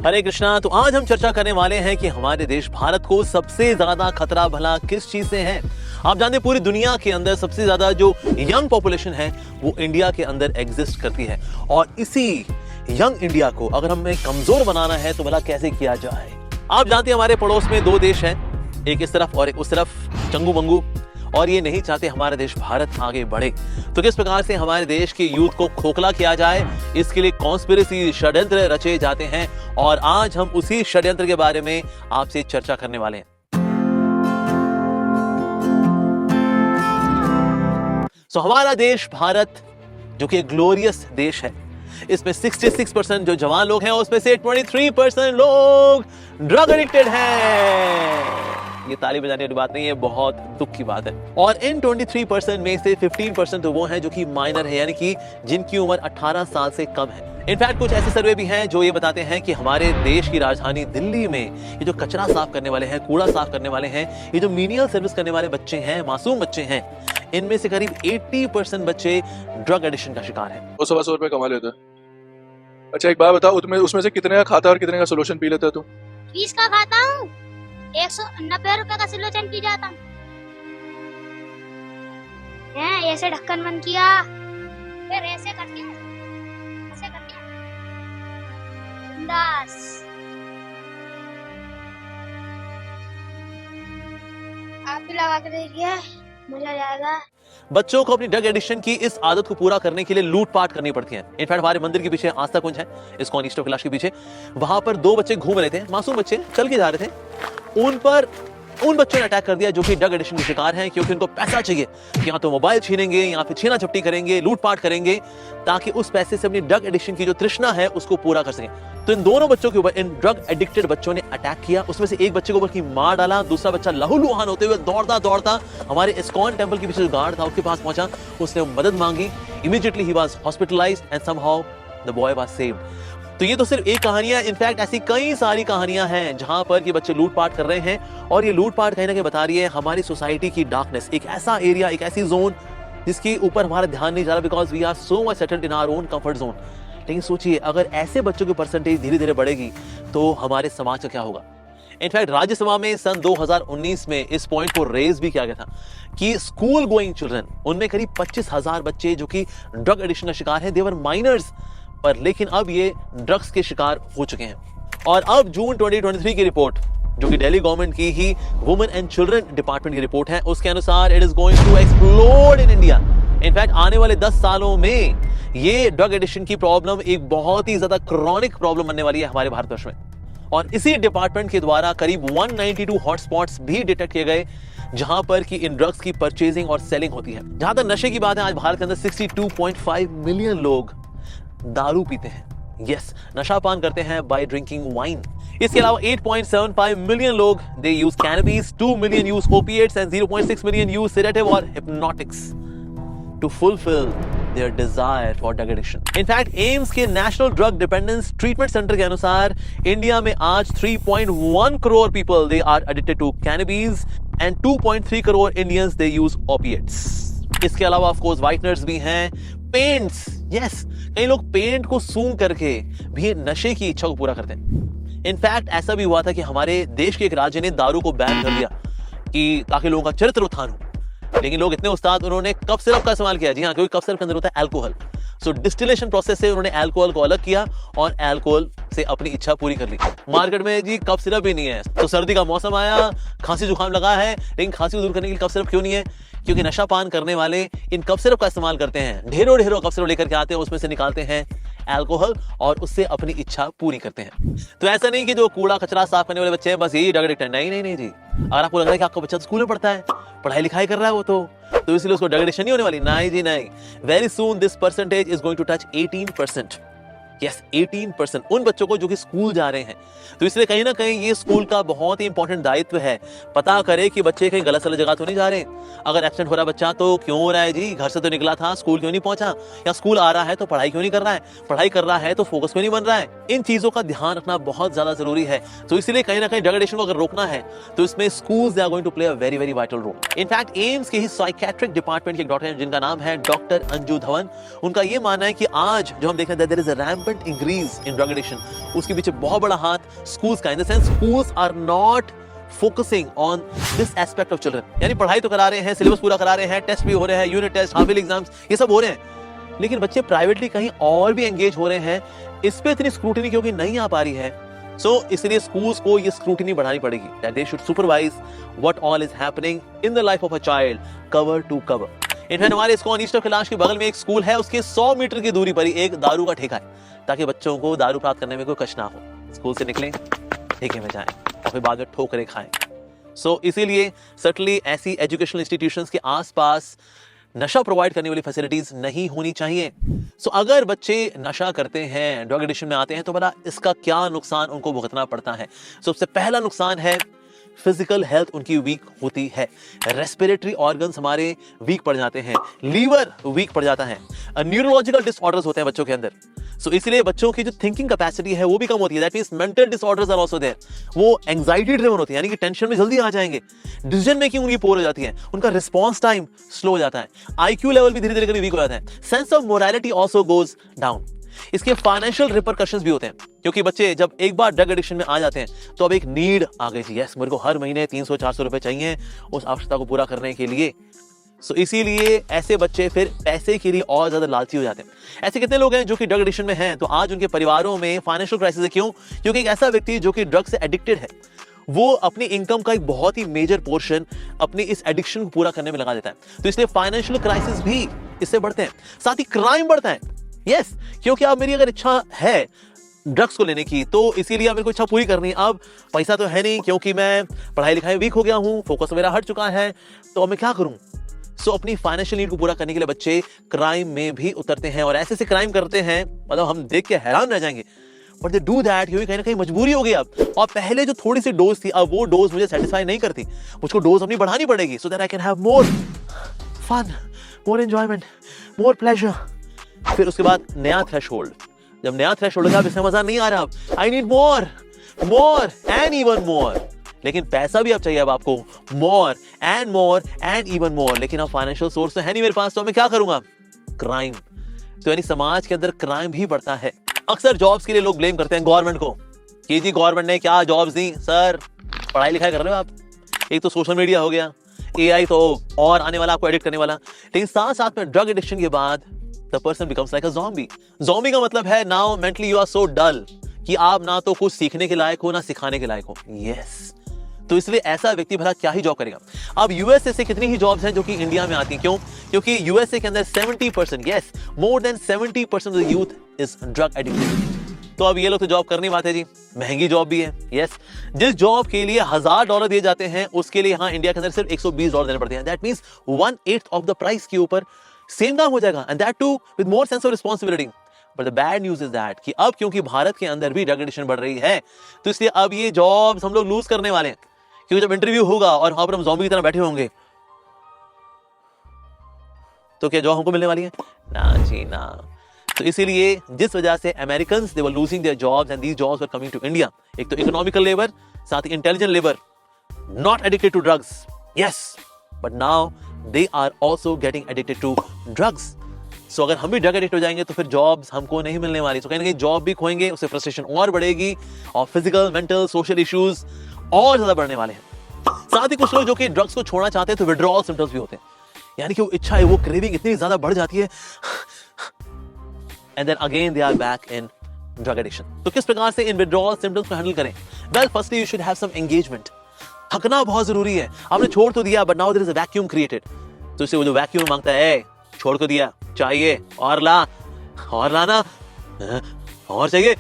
हरे कृष्णा। तो आज हम चर्चा करने वाले हैं कि हमारे देश भारत को सबसे ज्यादा खतरा भला किस चीज से है। आप जानते हैं पूरी दुनिया के अंदर सबसे ज्यादा जो यंग पॉपुलेशन है वो इंडिया के अंदर एग्जिस्ट करती है, और इसी यंग इंडिया को अगर हमें कमजोर बनाना है तो भला कैसे किया जाए। आप जानते हैं हमारे पड़ोस में दो देश हैं, एक इस तरफ और एक उस तरफ, चंगू मंगू, और ये नहीं चाहते हमारा देश भारत आगे बढ़े। तो किस प्रकार से हमारे देश के यूथ को खोखला किया जाए, इसके लिए कॉन्स्पिरेसी षड्यंत्र रचे जाते हैं, और आज हम उसी षड्यंत्र के बारे में आपसे चर्चा करने वाले हैं। तो हमारा देश भारत जो कि ग्लोरियस देश है, इसमें 66% जो जवान लोग हैं उसमें से 23% लोग ड्रग एडिक्टेड हैं। ये ताली बजाने वाली बात नहीं है, बहुत दुख की बात है। और इन 23% में से 15% तो वो हैं जो कि माइनर है, यानी कि जिनकी उम्र 18 साल से कम है। इनफैक्ट कुछ ऐसे सर्वे भी हैं जो ये बताते हैं कि हमारे देश की राजधानी दिल्ली में ये जो कचरा साफ करने वाले हैं, कूड़ा साफ करने वाले हैं, ये जो मीनियल सर्विस करने वाले बच्चे हैं, मासूम बच्चे हैं, इनमें से करीब 80% बच्चे ड्रग एडिक्शन का शिकार हैं। 100 रुपए कमा लेते हैं। अच्छा एक बात बताओ, उसमें से कितने का खाता है और कितने का सोल्यूशन पी लेता है तू? 20 का खाता हूँ, 190 रुपए का सोल्यूशन पी जाता हूँ। ऐसे ढक्कन बंद किया, फिर ऐसे करके बस। आप भी लगा के देखिए, मजा आएगा। बच्चों को अपनी ड्रग एडिक्शन की इस आदत को पूरा करने के लिए लूटपाट करनी पड़ती है। इनफैक्ट हमारे मंदिर के पीछे आस्था कुंज है, इस्कॉन ईस्ट कैलाश के पीछे, वहां पर दो बच्चे घूम रहे थे, मासूम बच्चे चल के जा रहे थे। उन बच्चों ने अटैक कर दिया जो कि ड्रग एडिक्शन के शिकार हैं, क्योंकि उनको पैसा चाहिए कि या तो मोबाइल छीनेंगे या फिर छीना झपटी करेंगे, लूटपाट करेंगे, ताकि उस पैसे से अपनी ड्रग एडिक्शन की जो तृष्णा है उसको पूरा कर सकें। तो इन दोनों बच्चों के ऊपर, इन ड्रग एडिक्टेड बच्चों ने अटैक किया। उसमें से एक बच्चे को बल्कि मार डाला, दूसरा बच्चा लहूलुहान होते हुए दौड़ता दौड़ता हमारे इस्कॉन टेंपल के पीछे जो गार्ड था उसके पास पहुंचा। उसने मदद मांगी। Immediately he was hospitalised and somehow the boy was saved. तो ये तो सिर्फ एक कहानी है, इनफैक्ट ऐसी कई सारी कहानियां हैं जहां पर ये बच्चे लूटपाट कर रहे हैं, और ये लूटपाट कहीं ना कहीं बता रही है हमारी सोसाइटी की डार्कनेस। एक ऐसा एरिया, एक ऐसी जोन जिसके ऊपर हमारा ध्यान नहीं जा रहा, because we are so much settled in our own comfort zone. लेकिन सोचिए, अगर ऐसे बच्चों की परसेंटेज धीरे धीरे बढ़ेगी तो हमारे समाज का क्या होगा। इनफैक्ट राज्यसभा में सन 2019 में इस पॉइंट को रेज भी किया गया था कि स्कूल गोइंग चिल्ड्रन, उनमें करीब 25,000 बच्चे जो कि ड्रग एडिक्शन का शिकार हैं, देवर माइनर्स, पर लेकिन अब ये ड्रग्स के शिकार हो चुके हैं। और अब जून 2023 की रिपोर्ट, जो कि दिल्ली गवर्नमेंट की ही वुमेन एंड चिल्ड्रन डिपार्टमेंट की रिपोर्ट है, उसके अनुसार it is going to explode in India. In fact आने वाले 10 सालों में ये ड्रग एडिक्शन की प्रॉब्लम एक बहुत ही ज्यादा क्रॉनिक प्रॉब्लम बनने वाली है हमारे भारतवर्ष में। और इसी डिपार्टमेंट के द्वारा करीब 192 हॉटस्पॉट्स भी डिटेक्ट किए गए जहां पर कि इन ड्रग्स की परचेजिंग और सेलिंग होती है। जहां तक नशे की बात है, आज भारत के अंदर 62.5 मिलियन लोग दारू पीते हैं। यस, नशा पान करते हैं बाय ड्रिंकिंग वाइन। इसके अलावा 8.75 मिलियन लोग they use cannabis, 2 million use opiates and 0.6 million use sedative और hypnotics to fulfil their desire for drug addiction. In fact AIIMS के national drug dependence treatment centre के अनुसार इंडिया में आज 3.1 crore people they are addicted to cannabis and 2.3 crore Indians they use opiates. इसके अलावा of course व्हाइटनर्स भी हैं, पेंट्स, यस, कई लोग पेंट को सूंघ करके भी नशे की इच्छा को पूरा करते हैं। इनफैक्ट ऐसा भी हुआ था कि हमारे देश के एक राज्य ने दारू को बैन कर दिया कि ताकि लोगों का चरित्र उत्थान हो। लेकिन लोग इतने उस्ताद, उन्होंने कफ सिरप का इस्तेमाल किया। जी हाँ, क्योंकि कफ सिरप के अंदर होता है अल्कोहल। सो डिस्टिलेशन प्रोसेस से उन्होंने अल्कोहल को अलग किया और अल्कोहल से अपनी इच्छा पूरी कर ली। मार्केट में जी कफ सिरप ही नहीं है। तो सर्दी का मौसम आया, खांसी जुकाम लगा है, लेकिन खांसी को दूर करने के लिए कफ सिरप क्यों नहीं है? क्योंकि नशा पान करने वाले इन कफ सिरप का इस्तेमाल करते हैं। ढेरों कफ सिरप लेकर के आते हैं, उसमें से निकालते हैं अल्कोहल और उससे अपनी इच्छा पूरी करते हैं। तो ऐसा नहीं कि जो कूड़ा कचरा साफ करने वाले बच्चे हैं बस यही ड्रग एडिक्ट है। नहीं जी, अगर आपको लग रहा है कि आपका बच्चा स्कूल में पढ़ता है, पढ़ाई लिखाई कर रहा है वो तो इसलिए उसको ड्रग एडिक्शन नहीं होने वाली। नहीं जी नहीं, very soon this percentage is going to touch 18%। Yes, 18% उन बच्चों को जो कि स्कूल जा रहे हैं। तो इसलिए कहीं ना कहीं ये स्कूल का बहुत ही इंपॉर्टेंट दायित्व है, पता करे कि बच्चे कहीं गलत सलत जगह तो नहीं जा रहे। अगर एब्सेंट हो रहा बच्चा तो क्यों हो रहा है जी, घर से तो निकला था, स्कूल क्यों नहीं पहुंचा, या स्कूल आ रहा है तो पढ़ाई क्यों नहीं कर रहा है, पढ़ाई कर रहा है तो फोकस क्यों नहीं बन रहा है। इन चीजों का ध्यान रखना बहुत ज्यादा जरूरी है। तो इसलिए कहीं ना कहीं ड्रग एडिक्शन को अगर रोकना है तो इसमें schools they are going to play a very very vital role. In fact AIIMS के ही साइकेट्रिक डिपार्टमेंट के एक डॉक्टर हैं जिनका नाम है डॉक्टर अंजू धवन। उनका ये मानना है कि आज जो हम देख रहे हैं there is a rampant rampant increase in drug addiction, उसके पीछे बहुत बड़ा हाथ स्कूल्स का, in the sense schools are not focusing on this aspect of children. यानी पढ़ाई तो करा रहे हैं, सिलेबस पूरा करा रहे हैं, टेस्ट भी हो रहे हैं, unit test, half yearly exams, ये सब हो रहे हैं, लेकिन बच्चे प्राइवेटली कहीं और भी एंगेज हो रहे हैं। इस पे इतनी स्क्रूटिनी क्योंकि नहीं आ पा रही है, सो इसलिए स्कूल्स को ये स्क्रूटिनी बढ़ानी पड़ेगी, that they should supervise what all is happening in the life of a child cover to cover. In fact हमारे इस्कॉन ईस्ट ऑफ कैलाश के बगल में एक स्कूल है, उसके 100 मीटर की दूरी पर ही एक दारू का ठेका है, ताकि बच्चों को दारू प्राप्त करने में कोई कष्ट ना हो। स्कूल से निकलें, ठेके में जाएं और फिर बाद में ठोकरें खाएं। सो इसीलिए सर्टनली ऐसी एजुकेशनल इंस्टीट्यूशंस के आसपास नशा प्रोवाइड करने वाली फैसिलिटीज नहीं होनी चाहिए। सो अगर बच्चे नशा करते हैं, ड्रग एडिक्शन में आते हैं, तो बड़ा इसका क्या नुकसान उनको भुगतना पड़ता है। सबसे पहला नुकसान है फिजिकल हेल्थ उनकी वीक होती है, रेस्पिरेटरी ऑर्गन्स हमारे वीक पड़ जाते हैं, लीवर वीक पड़ जाता है, न्यूरोलॉजिकल डिसऑर्डर्स होते हैं बच्चों के अंदर। सो इसलिए बच्चों की जो थिंकिंग कैपेसिटी है वो भी कम होती है, that means mental disorders are also there. वो एंजाइटी ड्रिवन होती है, यानी कि टेंशन में जल्दी आ जाएंगे, डिसीजन मेकिंग उनकी पोर हो जाती है, उनका रिस्पांस टाइम स्लो हो जाता है, आईक्यू लेवल भी धीरे धीरे वीक हो जाता है, sense of morality also goes down. इसके फाइनेंशियल रिपरकशंस भी होते हैं, क्योंकि बच्चे जब एक बार ड्रग एडिक्शन में आ जाते हैं तो अब एक नीड आ गई थी, यस मेरे को हर महीने 300-400 रुपए चाहिए उस आवश्यकता को पूरा करने के लिए। सो इसीलिए ऐसे बच्चे फिर पैसे के लिए और ज्यादा लालची हो जाते हैं। ऐसे कितने लोग हैं जो कि ड्रग एडिक्शन में हैं, तो आज उनके परिवारों में फाइनेंशियल क्राइसिस है। क्यों? क्योंकि एक ऐसा व्यक्ति जो कि ड्रग से एडिक्टेड है, वो अपनी इनकम का एक बहुत ही मेजर पोर्शन अपनी इस एडिक्शन को पूरा करने में लगा देता है। तो इसलिए फाइनेंशियल क्राइसिस भी इससे बढ़ते हैं, साथ ही क्राइम बढ़ता है। यस, क्योंकि अब मेरी अगर इच्छा है ड्रग्स को लेने की, तो इसीलिए अब मेरे को इच्छा पूरी करनी है। अब पैसा तो है नहीं, क्योंकि मैं पढ़ाई लिखाई वीक हो गया हूं, फोकस मेरा हट चुका है, तो अब मैं क्या करूं? सो अपनी फाइनेंशियल नीड को पूरा करने के लिए बच्चे क्राइम में भी उतरते हैं, और ऐसे क्राइम करते हैं, मतलब हम देख के हैरान रह जाएंगे, बट दे डू दैट क्योंकि कहीं ना कहीं मजबूरी हो गई अब। और पहले जो थोड़ी सी डोज थी, अब वो डोज मुझे सेटिस्फाई नहीं करती, मुझको डोज अपनी बढ़ानी पड़ेगी, so that I can have more fun, more enjoyment, more pleasure. फिर उसके बाद नया थ्रेशोल्ड, जब नया थ्रेशोल्ड है, इसमें मजा नहीं आ रहा, अब I need more, more and even more. लेकिन पैसा भी अब चाहिए अब आपको, मोर एंड इवन मोर। लेकिन अब फाइनेंशियल सोर्स तो है नहीं मेरे पास, तो मैं क्या करूंगा? क्राइम। तो यानी समाज के अंदर क्राइम भी बढ़ता है। अक्सर जॉब्स के लिए लोग ब्लेम करते हैं गवर्नमेंट को कि जी गवर्नमेंट ने क्या जॉब्स दी। सर पढ़ाई लिखाई कर रहे हो आप, एक तो सोशल मीडिया हो गया, एआई तो और आने वाला, आपको एडिट करने वाला। लेकिन साथ साथ में ड्रग एडिक्शन के बाद the person becomes like a zombie. Zombie का मतलब है now mentally you are so dull कि आप ना तो कुछ सीखने के लायक हो, ना सिखाने के लायक हो। यस, तो इसलिए ऐसा व्यक्ति भला क्या ही जॉब करेगा। अब यूएसए से कितनी ही जॉब्स हैं जो कि इंडिया में आती हैं। क्यों? क्योंकि यूएसए के अंदर 70%, yes more than 70% of the youth is drug addicted. तो अब ये लोग तो जॉब करनी बात है जी, महंगी जॉब भी है। यस, जिस जॉब के लिए $1000 दिए जाते हैं, उसके लिए यहाँ इंडिया के अंदर सिर्फ $120 देने पड़ते हैं। That means 1/8 of the price के ऊपर सेम काम हो जाएगा, and that too with more sense of responsibility. But the bad news is that कि अब क्योंकि भारत के अंदर भी ड्रग एडिक्शन बढ़ रही है, तो इसलिए अब ये जॉब्स हम लोग लूज करने वाले हैं। क्योंकि जब इंटरव्यू होगा और वहां पर हम ज़ॉम्बी की तरह बैठे होंगे, तो क्या जॉब हमको मिलने वाली है? ना जी ना। तो इसीलिए जिस वजह से Americans they were losing their jobs and these jobs were coming to India. एक तो इकोनॉमिकल लेबर, साथ ही intelligent labour, not addicted to drugs, yes, but now they are also getting addicted to drugs. So अगर हम भी drug addict हो जाएंगे तो फिर जॉब्स हमको नहीं मिलने वाली। तो कहीं ना कहीं जॉब भी खोएंगे, उससे फ्रस्ट्रेशन और बढ़ेगी, और फिजिकल, मेंटल, सोशल इश्यूज और ज्यादा बढ़ने वाले हैं। साथ ही कुछ लोग जो कि ड्रग्स को छोड़ना चाहते हैं, तो विड्रॉल सिम्टम्स भी होते हैं, यानी कि वो इच्छा है, वो क्रेविंग इतनी ज्यादा बढ़ जाती है, and then again they are back in drug addiction. तो किस प्रकार से इन विड्रॉल सिम्टम्स को हैंडल करें? Well, firstly you should have some engagement. थकना बहुत जरूरी है। आपने छोड़ तो दिया, but now there is a vacuum created. तो इसे वो जो वैक्यूम मांगता है, छोड़ तो दिया, चाहिए और ला, और लाना, और चाहिए,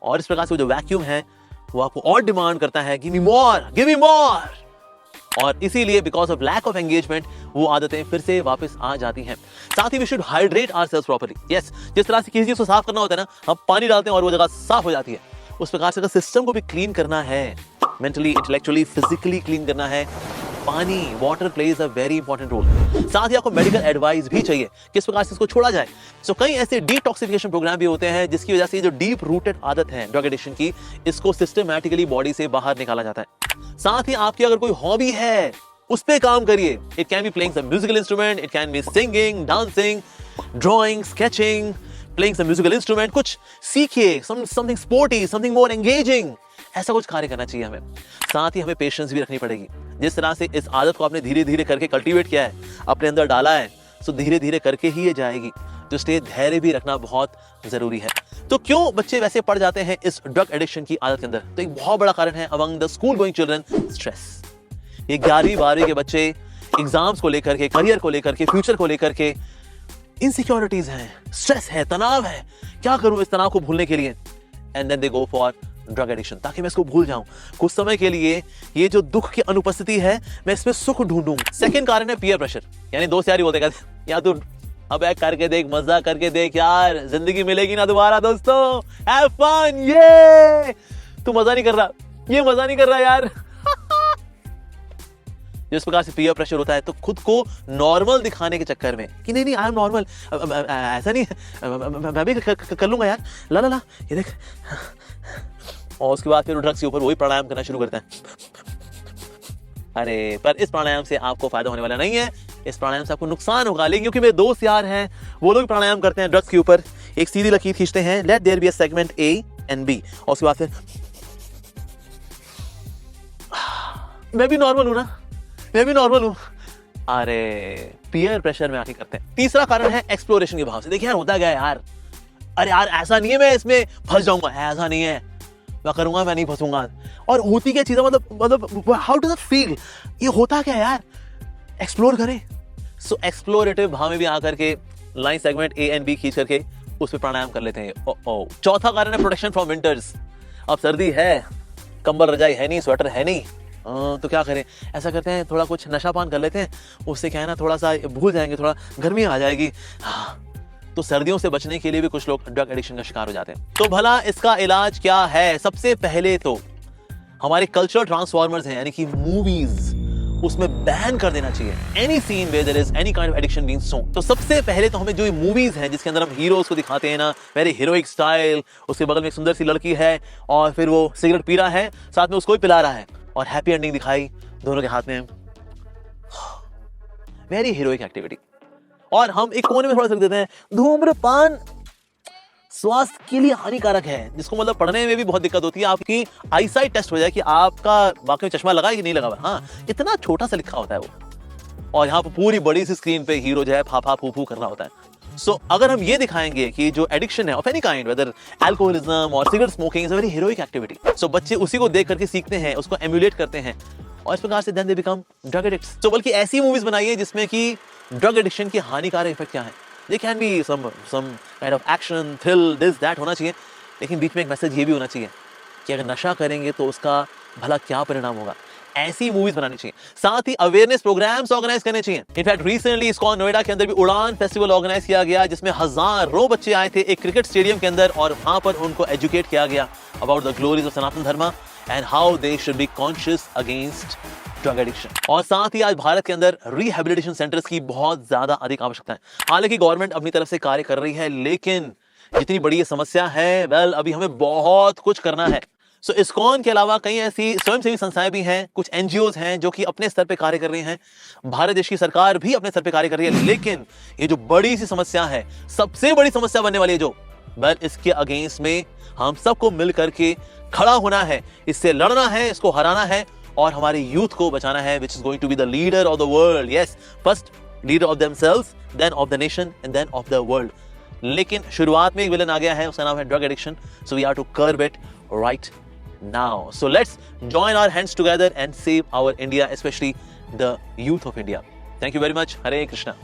और इस प्रकार से वो जो वैक्यूम है वो आपको और डिमांड करता है, गिव मी मोर, गिव मी मोर। और इसीलिए because of lack of engagement वो आदतें फिर से वापस आ जाती हैं। साथ ही we should hydrate ourselves properly. Yes, जिस तरह से किसी चीज को साफ करना होता है ना, हम पानी डालते हैं और वो जगह साफ हो जाती है, उस प्रकार से सिस्टम को भी क्लीन करना है, मेंटली, इंटेलेक्चुअली, फिजिकली क्लीन करना है। पानी, water plays a very important role. साथ ही आपको मेडिकल एडवाइस भी चाहिए किस प्रकार से इसको छोड़ा जाए। सो कई ऐसे डिटॉक्सिफिकेशन प्रोग्राम भी होते हैं जिसकी वजह से जो डीप रूटेड आदत है ड्रग एडिक्शन की, इसको सिस्टमैटिकली बॉडी से बाहर निकाला जाता है। साथ ही आपकी अगर कोई हॉबी है, उस पे काम करिए। It can be playing some musical instrument, it can be singing, dancing, drawing, sketching, playing some musical instrument, कुछ सीखिए, something sporty, something more engaging, ऐसा कुछ कार्य करना चाहिए हमें। साथ ही हमें पेशेंस भी रखनी पड़ेगी। जिस तरह से इस आदत को आपने धीरे धीरे करके कल्टीवेट किया है, अपने अंदर डाला है, सो धीरे धीरे करके ही ये जाएगी। तो इसलिए धैर्य भी रखना बहुत जरूरी है। तो क्यों बच्चे वैसे पड़ जाते हैं इस ड्रग एडिक्शन की आदत के अंदर? तो एक बहुत बड़ा कारण है among the school going children, stress. ये 11वीं 12वीं के बच्चे एग्जाम्स को लेकर के, करियर को लेकर के, फ्यूचर को लेकर के इनसिक्योरिटीज हैं, स्ट्रेस है, तनाव है। क्या करूं इस तनाव को भूलने के लिए? And then they go for drug addiction, ताकि मैं इसको भूल जाऊं। कुछ समय के लिए ये जो दुख की अनुपस्थिति है, मैं इसमें सुख ढूंढूं। सेकंड कारण है पीयर प्रेशर, यानी दोस्त यार ही बोलते कहते या तू अब एक करके देख, मजा करके देख यार, जिंदगी मिलेगी ना दोबारा दोस्तों, हैव फन, ये तू मजा नहीं कर रहा, ये मजा नहीं कर रहा यार। जिस प्रकार से पीयर प्रेशर होता है, तो खुद को नॉर्मल दिखाने के चक्कर में कि नहीं आई एम नॉर्मल, ऐसा नहीं, मैं भी कर लूंगा यार, ला ला ला ये देख, और उसके बाद फिर ड्रग्स के ऊपर वही प्राणायाम करना शुरू करता है। अरे पर इस प्राणायाम से आपको फायदा होने वाला नहीं है, इस प्राणायाम से आपको नुकसान होगा। लेकिन क्योंकि मेरे दोस्त यार हैं, वो लोग प्राणायाम करते हैं ड्रग्स के ऊपर, एक सीधी लकीर खींचते हैं, let there be a segment A and B, और उसके बाद फिर मैं भी नॉर्मल हूं ना, मैं भी नॉर्मल हूं। अरे पीयर प्रेशर में आके करते हैं। तीसरा कारण है एक्सप्लोरेशन के भाव से। देखिए यार होता क्या है यार, अरे यार ऐसा नहीं है मैं इसमें फंस जाऊंगा, ऐसा नहीं है, मैं करूंगा, मैं नहीं फंसूंगा। और होती क्या चीज़, मतलब हाउ डज इट फील, ये होता क्या यार, एक्सप्लोर करें। सो एक्सप्लोरेटिव भाव में भी आकर के line segment A and B खींच करके उस पर प्राणायाम कर लेते हैं। चौथा कारण है प्रोटेक्शन फ्रॉम विंटर्स। अब सर्दी है, कंबल रजाई है नहीं, स्वेटर है नहीं, तो क्या करें, ऐसा करते हैं थोड़ा कुछ नशा पान कर लेते हैं, उससे क्या है ना थोड़ा सा भूल जाएंगे, थोड़ा गर्मी आ जाएगी। तो सर्दियों से बचने के लिए भी कुछ लोग ड्रग एडिक्शन का शिकार हो जाते हैं। तो भला इसका इलाज क्या है? सबसे पहले तो हमारे कल्चरल ट्रांसफॉर्मर्स हैं, यानी कि मूवीज, उसमें बैन कर देना चाहिए any scene where there is any kind of addiction being shown. तो सबसे पहले तो हमें जो मूवीज हैं जिसके अंदर हम हीरोज को दिखाते हैं ना, वेरी हीरोइक स्टाइल, उसके बगल में एक सुंदर सी लड़की है और फिर वो सिगरेट पी रहा है, साथ में उसको ही पिला रहा है, और हैप्पी एंडिंग दिखाई, दोनों के हाथ में, वेरी हीरोइक एक्टिविटी। और हम एक कोने में थोड़ा सा रख देते हैं, धूम्रपान स्वास्थ्य के लिए हानिकारक है, जिसको मतलब पढ़ने में भी बहुत दिक्कत होती है। आपकी आईसाइट टेस्ट हो जाए कि आपका वाकई चश्मा लगा है कि नहीं लगा हुआ। हाँ, इतना छोटा सा लिखा होता है वो, और यहाँ पर पूरी बड़ी सी स्क्रीन पे हीरो जो है फाफा फूफू कर रहा होता है। सो अगर हम ये दिखाएंगे कि जो एडिक्शन है of any kind, whether alcoholism और cigarette smoking is a very heroic activity, so बच्चे उसी को देख करके सीखते हैं, उसको एम्युलेट करते हैं, और इस प्रकार से then they become drug addicts. तो बल्कि ऐसी मूवीज बनाइए जिसमें कि ड्रग एडिक्शन के हानिकारक इफेक्ट क्या है। There can be some kind of action, thrill, this, that होना चाहिए, लेकिन बीच में एक मैसेज ये भी होना चाहिए कि अगर नशा करेंगे तो उसका भला क्या परिणाम होगा। ऐसी मूवीज बनानी चाहिए। साथ ही अवेयरनेस प्रोग्राम्स ऑर्गेनाइज करने चाहिए। इनफैक्ट रिसेंटली इस्कॉन नोएडा के अंदर भी उड़ान फेस्टिवल ऑर्गेनाइज किया गया, जिसमें हजारों बच्चे आए थे एक क्रिकेट स्टेडियम के अंदर, और वहां पर उनको एजुकेट किया गया अबाउट द ग्लोरीज ऑफ सनातन धर्म and how they should be conscious against drug addiction. और साथ ही आज भारत के अंदर रिहैबिलिटेशन सेंटर्स की बहुत ज्यादा अधिक आवश्यकता है। हालांकि गवर्नमेंट अपनी तरफ से कार्य कर रही है, लेकिन जितनी बड़ी ये समस्या है, वेल अभी हमें बहुत कुछ करना है। सो इस्कॉन के अलावा कई ऐसी स्वयंसेवी संस्थाएं भी हैं, कुछ एनजीओज हैं जो कि अपने स्तर पे कार्य कर रही हैं, भारत देश की सरकार भी अपने स्तर पे कार्य कर रही है। लेकिन ये जो बड़ी सी समस्या है, सबसे बड़ी समस्या बनने वाली है जो, वेल इसके अगेंस्ट में हम सबको मिल करके खड़ा होना है, इससे लड़ना है, इसको हराना है, और हमारे यूथ को बचाना है, which is going to be the leader of the world. Yes, first leader of themselves, then of the nation, and then of the world. लेकिन शुरुआत में एक विलन आ गया है, उसका नाम है drug addiction. So we have to curb it right now. So let's join our hands together and save our India, especially the youth of India. Thank you very much. Hare Krishna.